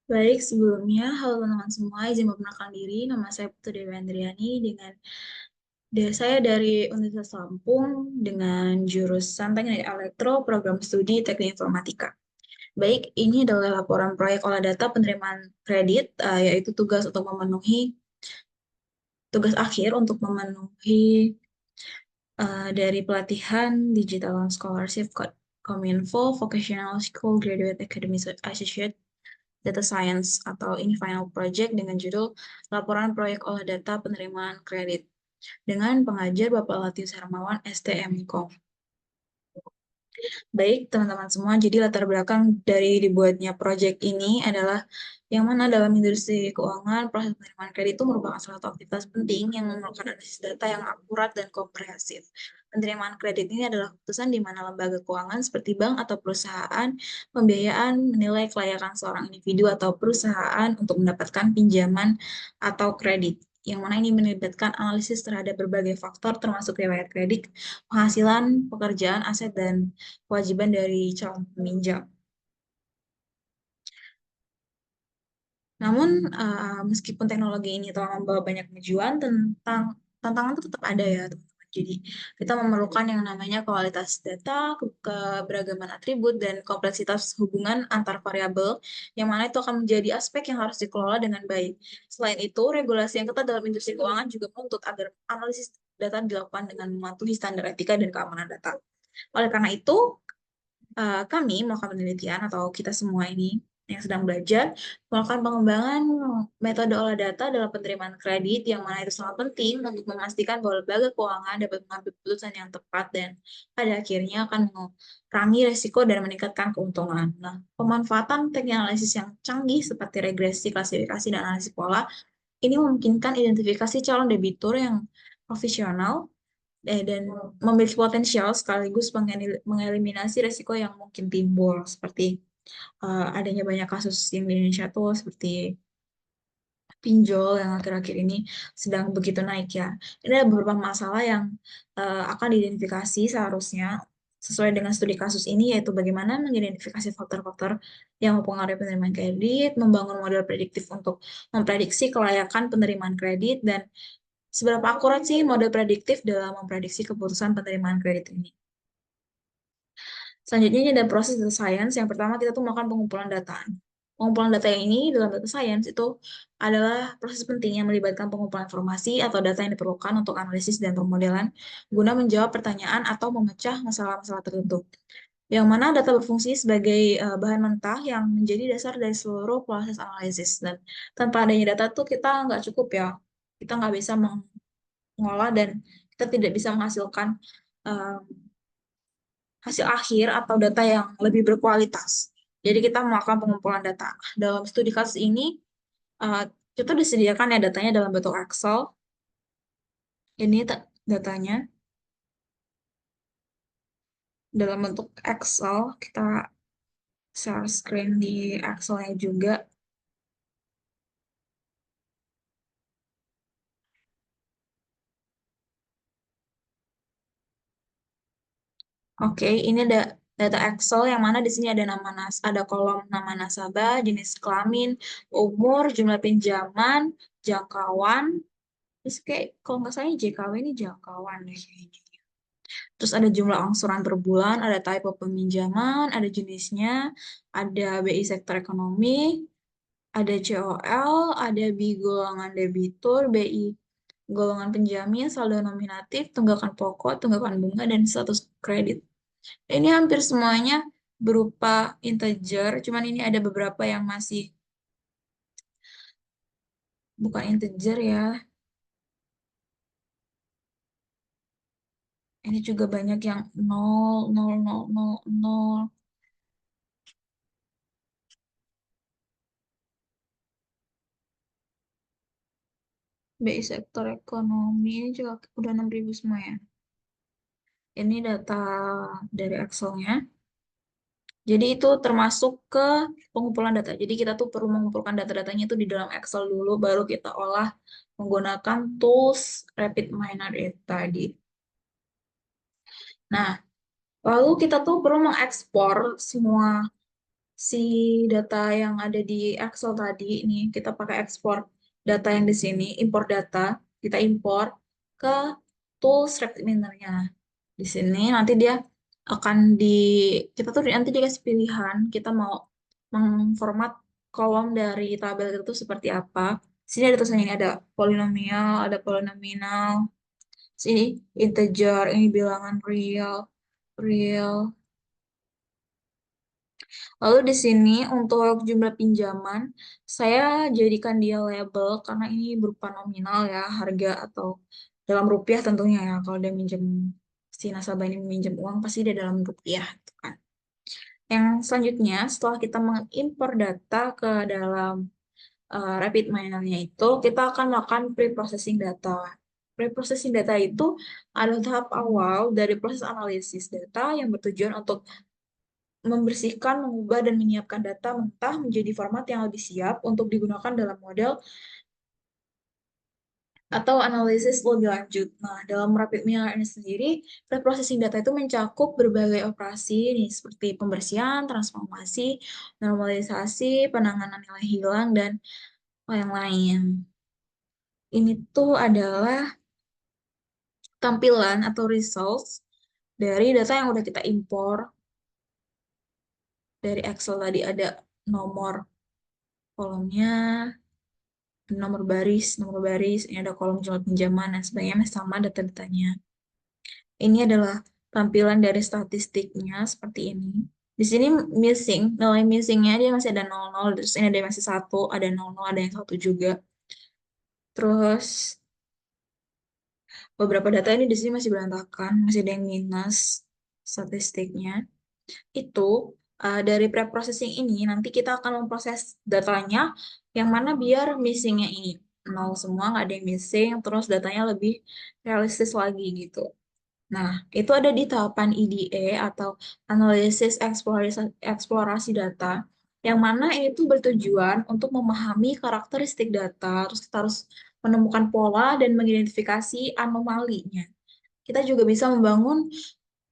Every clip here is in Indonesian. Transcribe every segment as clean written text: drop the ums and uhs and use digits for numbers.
Baik, sebelumnya, halo teman-teman semua, izin memperkenalkan diri, nama saya Putu Dewi Andriani, saya dari Universitas Lampung dengan jurusan Teknik Elektro, Program Studi Teknik Informatika. Baik, ini adalah laporan proyek olah data penerimaan kredit, yaitu tugas akhir untuk memenuhi dari pelatihan Digital Scholarship Kominfo Vocational School Graduate Academy Associate Data Science atau ini final project dengan judul Laporan Proyek Olah Data Penerimaan Kredit dengan pengajar Bapak Latius Hermawan STMKOM. Baik, teman-teman semua, jadi latar belakang dari dibuatnya proyek ini adalah yang mana dalam industri keuangan, proses penerimaan kredit itu merupakan salah satu aktivitas penting yang memerlukan analisis data yang akurat dan komprehensif. Penerimaan kredit ini adalah keputusan di mana lembaga keuangan seperti bank atau perusahaan pembiayaan menilai kelayakan seorang individu atau perusahaan untuk mendapatkan pinjaman atau kredit yang mana ini melibatkan analisis terhadap berbagai faktor termasuk riwayat kredit, penghasilan, pekerjaan, aset, dan kewajiban dari calon peminjam. Namun, meskipun teknologi ini telah membawa banyak kemajuan, tantangan itu tetap ada ya, teman-teman. Jadi, kita memerlukan yang namanya kualitas data, keberagaman atribut, dan kompleksitas hubungan antar variabel, yang mana itu akan menjadi aspek yang harus dikelola dengan baik. Selain itu, regulasi yang ketat dalam industri keuangan juga menuntut agar analisis data dilakukan dengan mematuhi standar etika dan keamanan data. Oleh karena itu, kami melakukan penelitian atau kita semua ini yang sedang belajar melakukan pengembangan metode olah data dalam penerimaan kredit yang mana itu sangat penting untuk memastikan bahwa lembaga keuangan dapat mengambil keputusan yang tepat dan pada akhirnya akan mengurangi resiko dan meningkatkan keuntungan. Nah, pemanfaatan teknik analisis yang canggih seperti regresi, klasifikasi, dan analisis pola ini memungkinkan identifikasi calon debitur yang profesional dan memiliki potensial sekaligus mengeliminasi resiko yang mungkin timbul seperti adanya banyak kasus yang di Indonesia tuh seperti pinjol yang akhir-akhir ini sedang begitu naik ya. Ini ada beberapa masalah yang akan diidentifikasi seharusnya sesuai dengan studi kasus ini, yaitu bagaimana mengidentifikasi faktor-faktor yang mempengaruhi penerimaan kredit, membangun model prediktif untuk memprediksi kelayakan penerimaan kredit, dan seberapa akurat sih model prediktif dalam memprediksi keputusan penerimaan kredit ini. Selanjutnya ini ada proses data science. Yang pertama kita tuh melakukan pengumpulan data. Pengumpulan data yang ini dalam data science itu adalah proses penting yang melibatkan pengumpulan informasi atau data yang diperlukan untuk analisis dan pemodelan guna menjawab pertanyaan atau memecah masalah-masalah tertentu. Yang mana data berfungsi sebagai bahan mentah yang menjadi dasar dari seluruh proses analisis. Dan tanpa adanya data tuh kita nggak cukup ya. Kita nggak bisa mengolah dan kita tidak bisa menghasilkan eh, hasil akhir atau data yang lebih berkualitas. Jadi kita melakukan pengumpulan data. Dalam studi kasus ini, uh, kita disediakan ya datanya dalam bentuk Excel. Ini datanya dalam bentuk Excel. Kita share screen di Excel-nya juga. Oke, ini ada data Excel yang mana di sini ada ada kolom nama nasabah, jenis kelamin, umur, jumlah pinjaman, jangkauan. Terus kayak kalau nggak salah ini JKW ini jangkauan deh kayaknya. Terus ada jumlah angsuran per bulan, ada type peminjaman, ada jenisnya, ada BI sektor ekonomi, ada COL, ada B golongan debitur, BI golongan penjamin, saldo nominatif, tunggakan pokok, tunggakan bunga, dan status kredit. Ini hampir semuanya berupa integer, cuman ini ada beberapa yang masih bukan integer ya. Ini juga banyak yang 0, 0, 0, 0, 0. BI sektor ekonomi ini juga udah 6.000 semua ya. Ini data dari Excel-nya. Jadi itu termasuk ke pengumpulan data. Jadi kita tuh perlu mengumpulkan data-datanya itu di dalam Excel dulu, baru kita olah menggunakan tools Rapid Miner itu tadi. Nah, lalu kita tuh perlu mengekspor semua si data yang ada di Excel tadi, ini kita pakai ekspor data yang di sini, impor data, kita impor ke tools Reminer-nya. Di sini nanti dia akan kita tuh nanti dikasih pilihan, kita mau mengformat kolom dari tabel itu seperti apa. Sini ada tulisannya, ini ada polinomial, ada polinominal, sini integer, ini bilangan real, real. Lalu di sini untuk jumlah pinjaman, saya jadikan dia label karena ini berupa nominal ya, harga atau dalam rupiah tentunya ya. Kalau dia minjem, si nasabah ini meminjam uang, pasti dia dalam rupiah, gitu kan. Yang selanjutnya, setelah kita mengimpor data ke dalam Rapid Miner-nya itu, kita akan melakukan pre-processing data. Pre-processing data itu adalah tahap awal dari proses analisis data yang bertujuan untuk membersihkan, mengubah, dan menyiapkan data mentah menjadi format yang lebih siap untuk digunakan dalam model atau analisis lebih lanjut. Nah, dalam Rapid Miner ini sendiri, reprocessing data itu mencakup berbagai operasi nih, seperti pembersihan, transformasi, normalisasi, penanganan nilai hilang, dan lain-lain. Ini tuh adalah tampilan atau results dari data yang udah kita impor dari Excel tadi. Ada nomor kolomnya, nomor baris, ini ada kolom jumlah pinjaman, dan sebagainya sama data-datanya. Ini adalah tampilan dari statistiknya seperti ini. Di sini missing, nilai missingnya dia masih ada 00, terus ini ada yang masih 1, ada 00, ada yang 1 juga. Terus beberapa data ini di sini masih berantakan, masih ada yang minus statistiknya. Itu dari pre-processing ini nanti kita akan memproses datanya yang mana biar missingnya ini nol semua, nggak ada yang missing, terus datanya lebih realistis lagi gitu. Nah, itu ada di tahapan EDA atau analisis eksplorasi data, yang mana itu bertujuan untuk memahami karakteristik data, terus kita harus menemukan pola dan mengidentifikasi anomalinya. Kita juga bisa membangun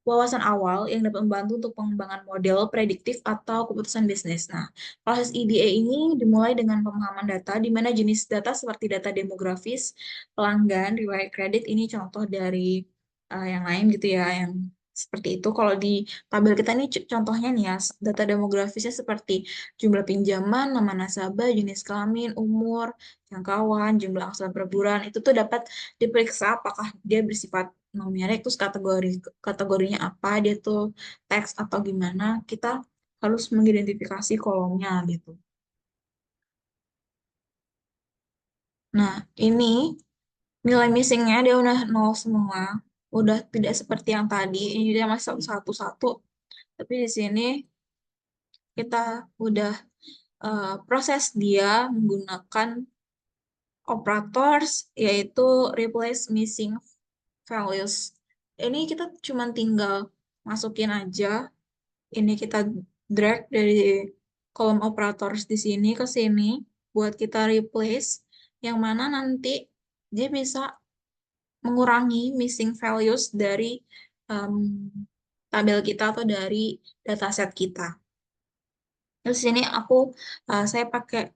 wawasan awal yang dapat membantu untuk pengembangan model prediktif atau keputusan bisnis. Nah, proses EDA ini dimulai dengan pemahaman data, di mana jenis data seperti data demografis, pelanggan, riwayat kredit, ini contoh dari yang lain gitu ya, yang seperti itu. Kalau di tabel kita ini contohnya nih ya, data demografisnya seperti jumlah pinjaman, nama nasabah, jenis kelamin, umur, jangkauan, jumlah angsuran per bulan, itu tuh dapat diperiksa apakah dia bersifat numerik, terus kategorinya apa, dia tuh teks atau gimana, kita harus mengidentifikasi kolomnya gitu. Nah, ini nilai missingnya dia udah nol semua, udah tidak seperti yang tadi, ini dia masih satu-satu, tapi di sini kita udah proses dia menggunakan operators, yaitu replace missing values. Ini kita cuma tinggal masukin aja. Ini kita drag dari kolom operators di sini ke sini buat kita replace, yang mana nanti dia bisa mengurangi missing values dari um, tabel kita atau dari dataset kita. Terus sini saya pakai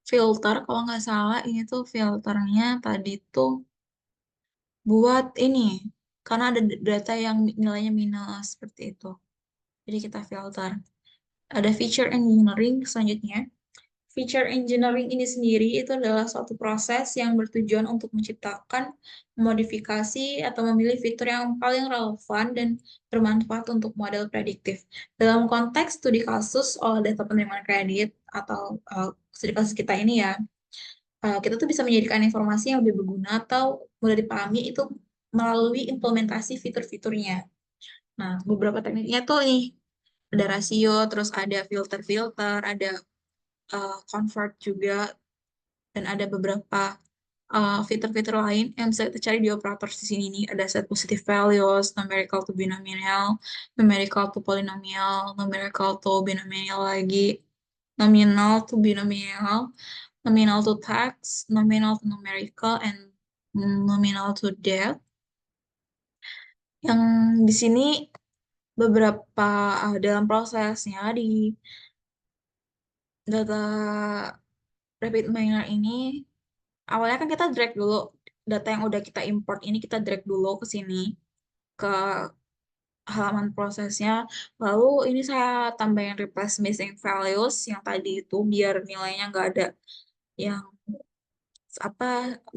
filter, kalau nggak salah ini tuh filternya tadi tuh buat ini, karena ada data yang nilainya minus seperti itu. Jadi kita filter. Ada feature engineering selanjutnya. Feature engineering ini sendiri itu adalah suatu proses yang bertujuan untuk menciptakan, modifikasi, atau memilih fitur yang paling relevan dan bermanfaat untuk model prediktif. Dalam konteks studi kasus oleh data penerimaan kredit atau studi kasus kita ini ya, kita tuh bisa menjadikan informasi yang lebih berguna atau mudah dipahami itu melalui implementasi fitur-fiturnya. Nah, beberapa tekniknya tuh nih, ada rasio, terus ada filter-filter, ada convert juga, dan ada beberapa fitur-fitur lain yang bisa kita cari di operator di sini nih. Ada set positive values, numerical to binomial, numerical to polynomial, numerical to binomial lagi, nominal to binomial, nominal to text, nominal to numerical, and nominal to depth. Yang di sini beberapa dalam prosesnya Data rapid miner ini awalnya kan kita drag dulu data yang udah kita import ini kita drag dulu ke sini ke halaman prosesnya. Lalu ini saya tambahin replace missing values yang tadi itu biar nilainya nggak ada yang apa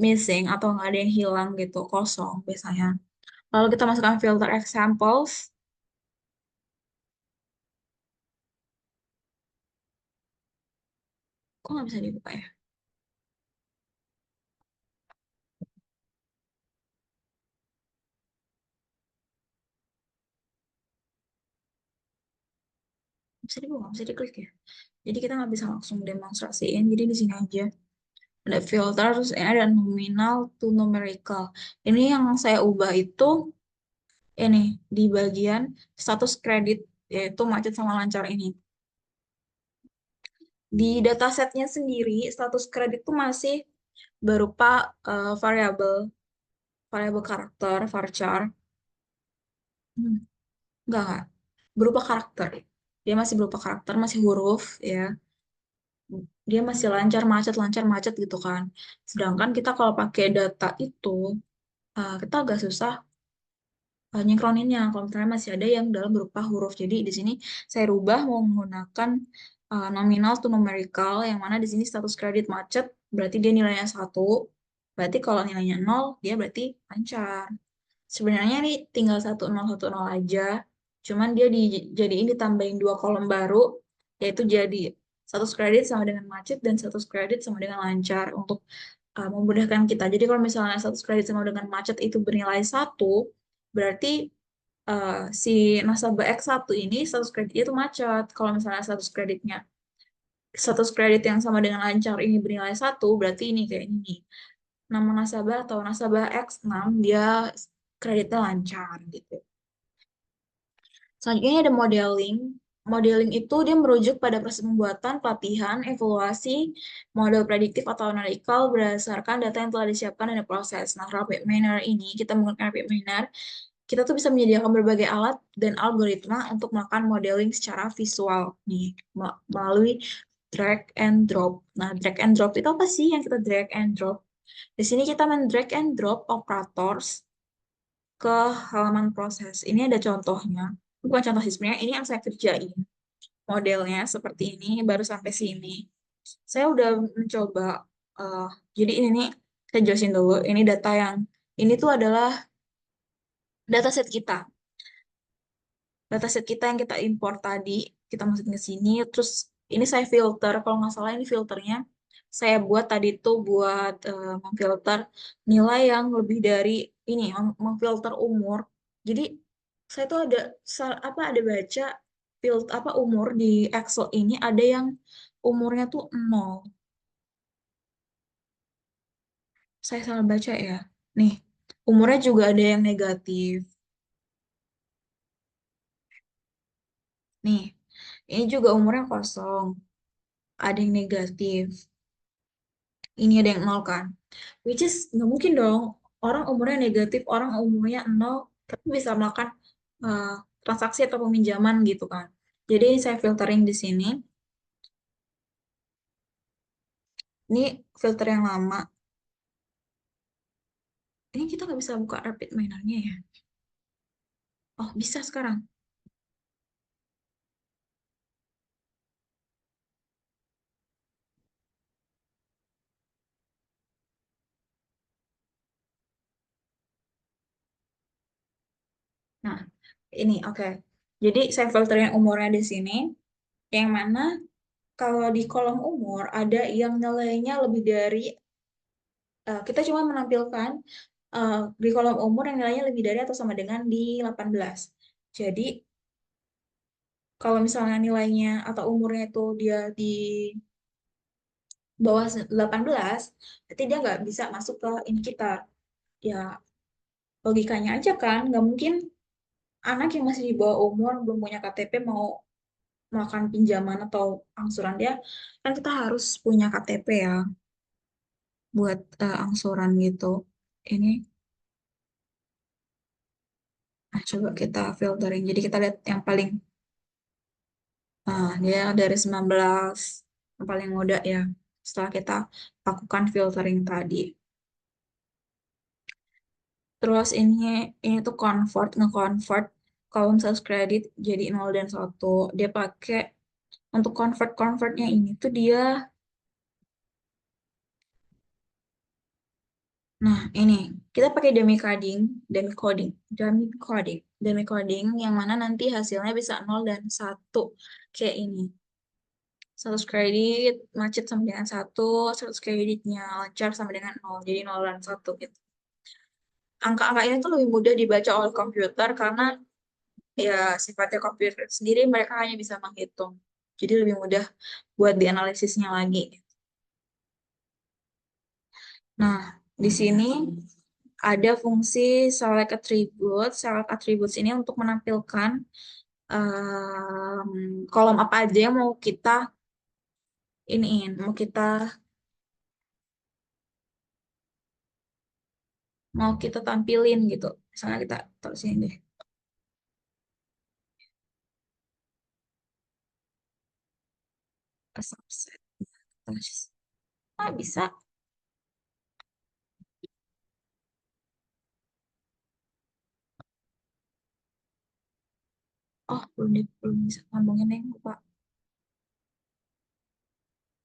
missing atau nggak ada yang hilang gitu kosong biasanya. Lalu kita masukkan filter examples. Kok nggak bisa dibuka ya? Bisa dibuka, nggak bisa diklik ya. Jadi kita nggak bisa langsung demonstrasiin. Jadi di sini aja ada filter, terus ini ada nominal to numerical. Ini yang saya ubah itu ini di bagian status kredit yaitu macet sama lancar ini. Di datasetnya sendiri status kredit itu masih berupa variabel variabel karakter varchar. Hmm, enggak. Berupa karakter. Dia masih berupa karakter, masih huruf ya. Dia masih lancar macet gitu kan. Sedangkan kita kalau pakai data itu kita agak susah nyingkroninnya kalau misalnya masih ada yang dalam berupa huruf. Jadi di sini saya rubah mau menggunakan nominal to numerical yang mana di sini status kredit macet berarti dia nilainya satu. Berarti kalau nilainya nol dia berarti lancar. Sebenarnya ini tinggal 1010 aja. Cuman dia dijadiin ditambahin dua kolom baru yaitu jadi status kredit sama dengan macet dan status kredit sama dengan lancar untuk memudahkan kita. Jadi kalau misalnya status kredit sama dengan macet itu bernilai satu, berarti si nasabah X1 ini status kreditnya itu macet. Kalau misalnya status kredit yang sama dengan lancar ini bernilai satu, berarti ini kayak ini. Nama nasabah atau nasabah X6 dia kreditnya lancar gitu. Selanjutnya ada modeling. Modeling itu dia merujuk pada proses pembuatan, pelatihan, evaluasi, model prediktif atau analytical berdasarkan data yang telah disiapkan dan diproses. Nah, rapid miner ini, kita menggunakan rapid miner, kita tuh bisa menyediakan berbagai alat dan algoritma untuk melakukan modeling secara visual nih melalui drag and drop. Nah, drag and drop itu apa sih yang kita drag and drop? Di sini kita men-drag and drop operators ke halaman proses. Ini ada contohnya. Bukan contoh sih sebenarnya, ini yang saya kerjain. Modelnya seperti ini, baru sampai sini. Saya udah mencoba, uh, jadi ini nih, saya jelasin dulu. Ini data ini tuh adalah dataset kita. Dataset kita yang kita import tadi, kita masukin ke sini, terus ini saya filter, kalau nggak salah ini filternya, saya buat tadi tuh buat memfilter nilai yang lebih dari ini, memfilter umur. Jadi saya tuh ada baca filter apa umur di Excel ini ada yang umurnya tuh nol. Saya salah baca ya. Nih, umurnya juga ada yang negatif. Nih, ini juga umurnya kosong, ada yang negatif. Ini ada yang nol kan. Which is nggak mungkin dong orang umurnya negatif, orang umurnya nol, tapi bisa melakukan uh, transaksi atau peminjaman gitu kan. Jadi saya filtering di sini. Ini filter yang lama. Ini kita nggak bisa buka rapid minernya ya. Oh, bisa sekarang. Nah, ini oke. Jadi saya filtering umurnya di sini. Yang mana kalau di kolom umur ada yang nilainya lebih dari kita cuma menampilkan di kolom umur yang nilainya lebih dari atau sama dengan di 18. Jadi kalau misalnya nilainya atau umurnya itu dia di bawah 18, berarti dia nggak bisa masuk ke ini kita. Ya logikanya aja kan, nggak mungkin anak yang masih di bawah umur belum punya KTP mau melakukan pinjaman atau angsuran dia, kan kita harus punya KTP ya buat angsuran gitu. Ini, nah coba kita filtering. Jadi kita lihat yang paling, dia dari 19. yang paling mudah ya. Setelah kita lakukan filtering tadi. Terus ini tuh nge-convert kalau misalnya kredit jadi 0 dan 1. Dia pakai untuk convertnya ini tuh dia. Nah, ini kita pakai demi coding yang mana nanti hasilnya bisa 0 dan 1 kayak ini. 100 kredit macet sama dengan 1, 100 kreditnya lancar sama dengan 0, jadi 0 dan 1 gitu. Angka-angka ini tuh lebih mudah dibaca oleh komputer karena ya sifatnya komputer sendiri mereka hanya bisa menghitung. Jadi lebih mudah buat dianalisisnya lagi. Nah, di sini ada fungsi select attributes. Select attributes ini untuk menampilkan kolom apa aja yang mau kita tampilin gitu. Misalnya kita taruh sini deh. A subset. Bisa. Oh, belum bisa ngomongin yang lupa.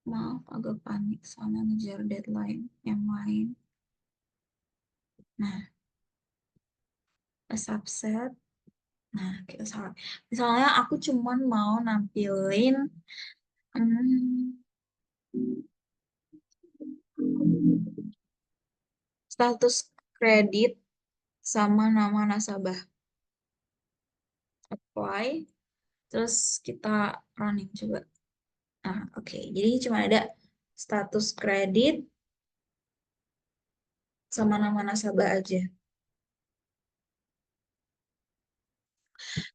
Maaf, agak panik soalnya ngejar deadline yang lain. Nah, a subset. Nah, kita salah. Misalnya aku cuman mau nampilin hmm, status kredit sama nama nasabah. Apply, terus kita running coba. Nah, oke. Jadi cuma ada status kredit sama nama nasabah aja.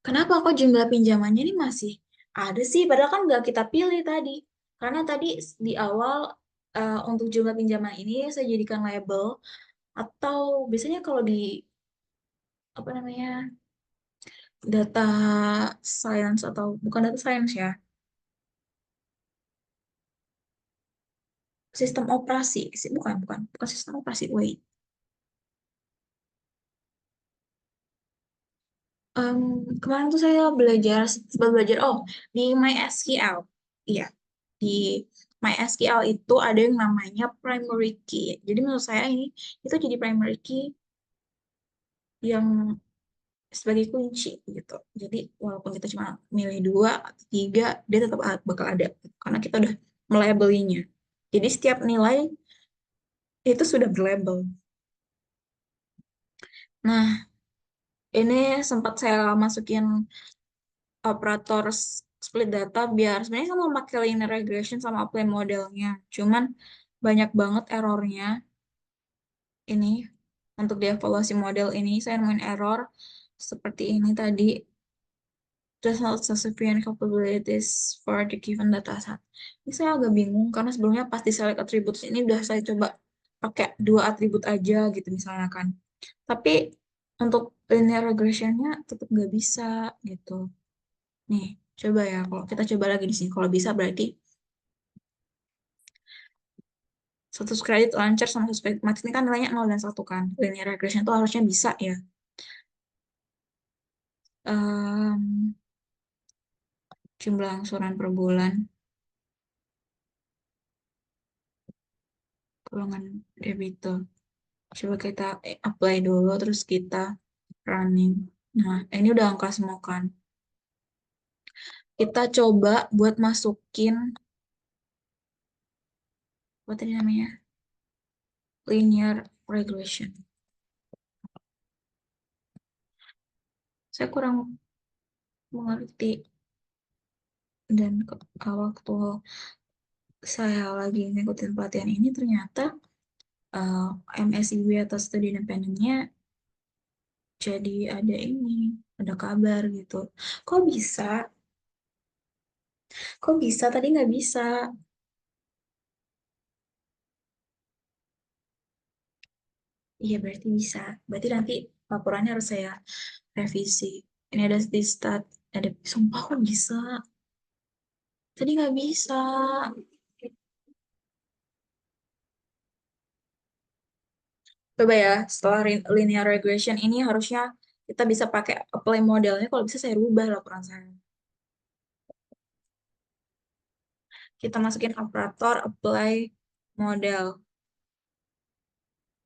Kenapa kok jumlah pinjamannya ini masih ada sih? Padahal kan nggak kita pilih tadi. Karena tadi di awal untuk jumlah pinjaman ini saya jadikan label atau biasanya kalau di apa namanya data science atau bukan data science ya, sistem operasi sih bukan bukan bukan sistem operasi. Wait, Em, kemarin tuh saya belajar oh di MySQL. Iya, di MySQL itu ada yang namanya primary key. Jadi menurut saya ini itu jadi primary key yang sebagai kunci gitu. Jadi walaupun kita cuma milih 2 atau 3, dia tetap bakal ada karena kita udah melabelinya. Jadi setiap nilai itu sudah berlabel. Nah, ini sempat saya masukin operator split data biar sebenarnya sama pakai linear regression sama apply modelnya. Cuman banyak banget errornya ini untuk dievaluasi model ini saya nemuin error seperti ini tadi. Does not sufficient capabilities for the given data set. Ini saya agak bingung karena sebelumnya pas di select attributes ini udah saya coba pakai 2 atribut aja gitu misalnya kan. Tapi untuk linear regressionnya tetap nggak bisa gitu. Nih, coba ya. Kalau kita coba lagi di sini, kalau bisa berarti status kredit lancar sama status kredit mati ini kan nilainya 0 dan 1 kan. Linear regression itu harusnya bisa ya. Em, jumlah angsuran per bulan, golongan debito. Coba kita apply dulu, terus kita running. Nah, ini udah angka semua kan. Kita coba buat masukin, apa tadi namanya? Linear regression. Saya kurang mengerti dan waktu saya lagi ngikutin pelatihan ini ternyata uh, MSIB atau studi independennya jadi ada kabar gitu. Kok bisa? Kok bisa? Tadi nggak bisa. Iya berarti bisa. Berarti nanti laporannya harus saya revisi. Ini ada di stat, ada sumpah kok bisa. Tadi nggak bisa. Coba ya, setelah linear regression ini harusnya kita bisa pakai apply modelnya. Kalau bisa saya rubah laporan saya. Kita masukin operator apply model.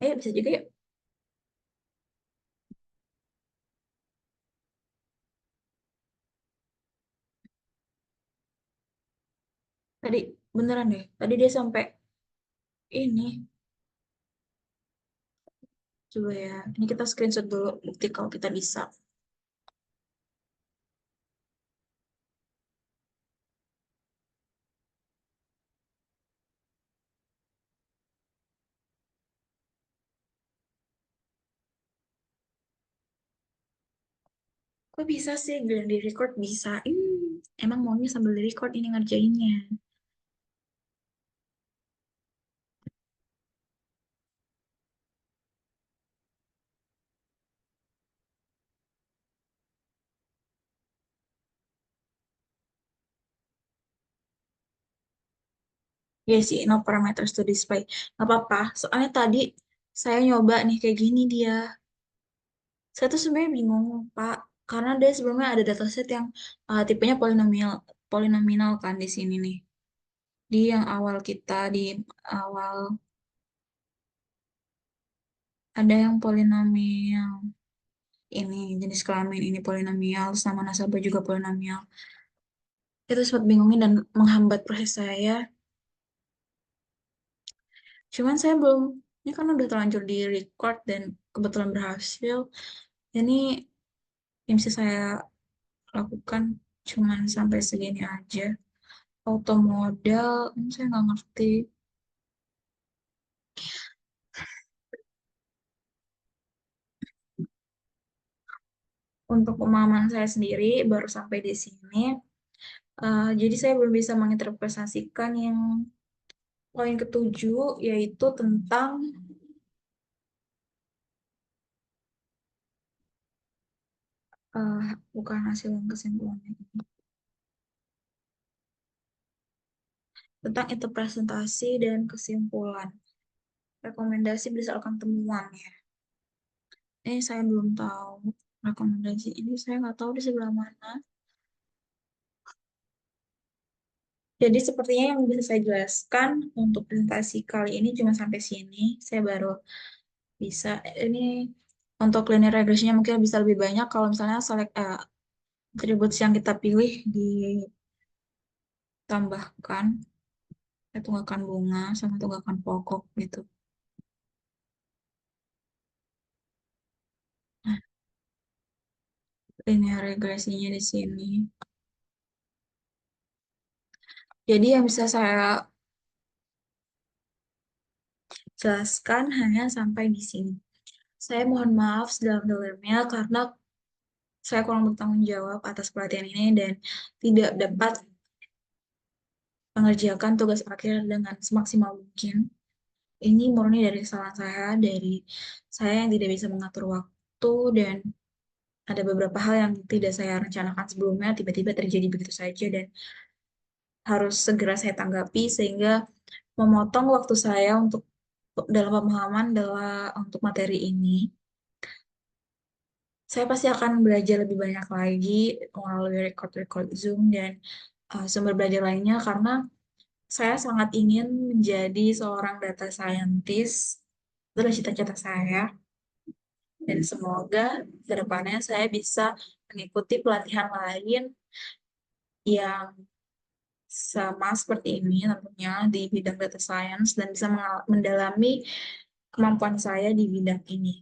Bisa juga ya. Tadi beneran deh. Tadi dia sampai ini. Coba ya. Ini kita screenshot dulu bukti kalau kita bisa. Kok bisa sih bilang di record bisa? Emang maunya sambil di record ini ngerjainnya. Ya sih, no parameters to display. Gak apa-apa. Soalnya tadi saya nyoba nih kayak gini dia. Saya tuh sebenarnya bingung, Pak. Karena dia sebelumnya ada dataset yang tipenya polinomial, polinominal kan di sini nih. Di yang awal kita, di awal ada yang polinomial. Ini jenis kelamin ini polinomial, sama nasabah juga polinomial. Itu sempat bingungin dan menghambat proses saya. Cuman saya belum, ini kan udah terlanjur di record dan kebetulan berhasil. Ini yang bisa saya lakukan cuman sampai segini aja. Auto modal, saya nggak ngerti. Untuk pemahaman saya sendiri baru sampai di sini. Jadi saya belum bisa menginterpretasikan yang poin ketujuh, yaitu tentang bukan hasil dan kesimpulannya, tentang interpretasi dan kesimpulan. Rekomendasi berdasarkan temuan ya. Ini saya belum tahu rekomendasi ini, saya nggak tahu di sebelah mana. Jadi sepertinya yang bisa saya jelaskan untuk presentasi kali ini cuma sampai sini. Saya baru bisa ini untuk linear regresinya mungkin bisa lebih banyak kalau misalnya select atribusi yang kita pilih ditambahkan tunggakan bunga sama tunggakan pokok gitu. Nah, linear regresinya di sini. Jadi yang bisa saya jelaskan hanya sampai di sini. Saya mohon maaf sedalam-dalamnya karena saya kurang bertanggung jawab atas pelatihan ini dan tidak dapat mengerjakan tugas akhir dengan semaksimal mungkin. Ini murni dari kesalahan saya, dari saya yang tidak bisa mengatur waktu dan ada beberapa hal yang tidak saya rencanakan sebelumnya, tiba-tiba terjadi begitu saja dan harus segera saya tanggapi sehingga memotong waktu saya untuk dalam pemahaman untuk materi ini. Saya pasti akan belajar lebih banyak lagi melalui record-record Zoom dan sumber belajar lainnya karena saya sangat ingin menjadi seorang data scientist. Itu adalah cita-cita saya. Dan semoga ke depannya saya bisa mengikuti pelatihan lain yang sama seperti ini tentunya di bidang data science dan bisa mendalami kemampuan saya di bidang ini.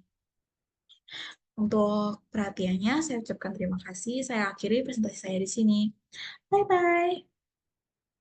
Untuk perhatiannya, saya ucapkan terima kasih. Saya akhiri presentasi saya di sini. Bye-bye.